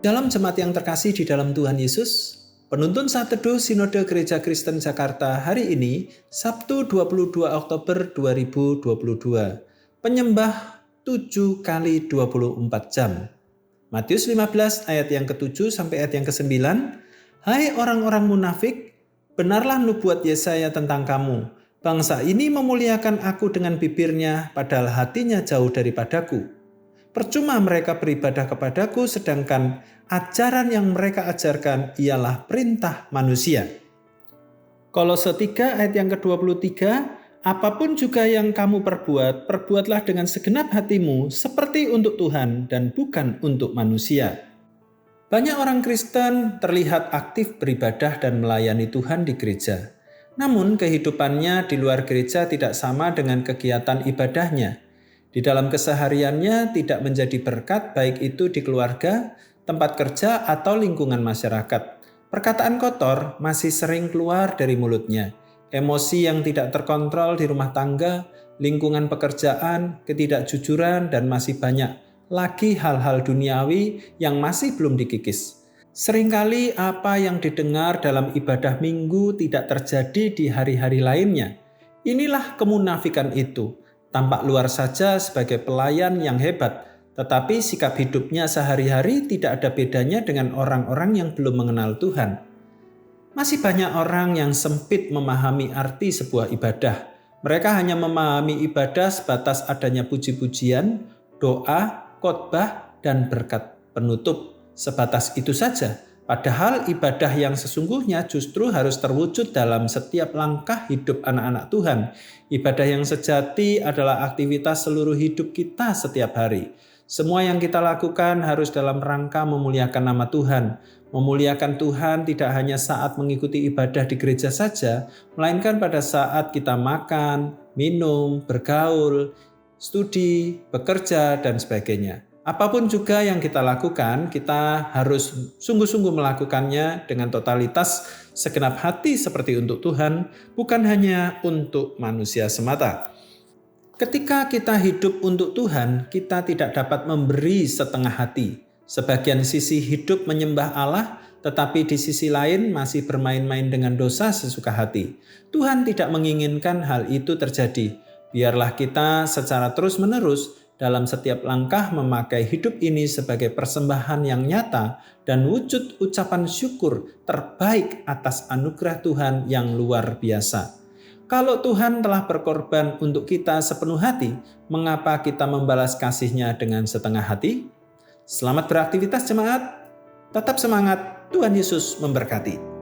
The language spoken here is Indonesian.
Dalam jemaat yang terkasih di dalam Tuhan Yesus, penuntun saat teduh Sinode Gereja Kristen Jakarta hari ini, Sabtu 22 Oktober 2022. Penyembah 7 kali 24 jam. Matius 15 ayat yang ke-7 sampai ayat yang ke-9. Hai orang-orang munafik, benarlah nubuat Yesaya tentang kamu. Bangsa ini memuliakan aku dengan bibirnya, padahal hatinya jauh daripadaku. Percuma mereka beribadah kepadaku, sedangkan ajaran yang mereka ajarkan ialah perintah manusia. Kolose 3 ayat yang ke-23, apapun juga yang kamu perbuat, perbuatlah dengan segenap hatimu seperti untuk Tuhan dan bukan untuk manusia. Banyak orang Kristen terlihat aktif beribadah dan melayani Tuhan di gereja. Namun kehidupannya di luar gereja tidak sama dengan kegiatan ibadahnya. Di dalam kesehariannya tidak menjadi berkat, baik itu di keluarga, tempat kerja, atau lingkungan masyarakat. Perkataan kotor masih sering keluar dari mulutnya. Emosi yang tidak terkontrol di rumah tangga, lingkungan pekerjaan, ketidakjujuran, dan masih banyak lagi hal-hal duniawi yang masih belum dikikis. Seringkali apa yang didengar dalam ibadah minggu tidak terjadi di hari-hari lainnya. Inilah kemunafikan itu. Tampak luar saja sebagai pelayan yang hebat, tetapi sikap hidupnya sehari-hari tidak ada bedanya dengan orang-orang yang belum mengenal Tuhan. Masih banyak orang yang sempit memahami arti sebuah ibadah. Mereka hanya memahami ibadah sebatas adanya puji-pujian, doa, khotbah, dan berkat penutup. Sebatas itu saja. Padahal ibadah yang sesungguhnya justru harus terwujud dalam setiap langkah hidup anak-anak Tuhan. Ibadah yang sejati adalah aktivitas seluruh hidup kita setiap hari. Semua yang kita lakukan harus dalam rangka memuliakan nama Tuhan. Memuliakan Tuhan tidak hanya saat mengikuti ibadah di gereja saja, melainkan pada saat kita makan, minum, bergaul, studi, bekerja, dan sebagainya. Apapun juga yang kita lakukan, kita harus sungguh-sungguh melakukannya dengan totalitas segenap hati seperti untuk Tuhan, bukan hanya untuk manusia semata. Ketika kita hidup untuk Tuhan, kita tidak dapat memberi setengah hati. Sebagian sisi hidup menyembah Allah, tetapi di sisi lain masih bermain-main dengan dosa sesuka hati. Tuhan tidak menginginkan hal itu terjadi. Biarlah kita secara terus-menerus dalam setiap langkah memakai hidup ini sebagai persembahan yang nyata dan wujud ucapan syukur terbaik atas anugerah Tuhan yang luar biasa. Kalau Tuhan telah berkorban untuk kita sepenuh hati, mengapa kita membalas kasih-Nya dengan setengah hati? Selamat beraktivitas jemaat, tetap semangat, Tuhan Yesus memberkati.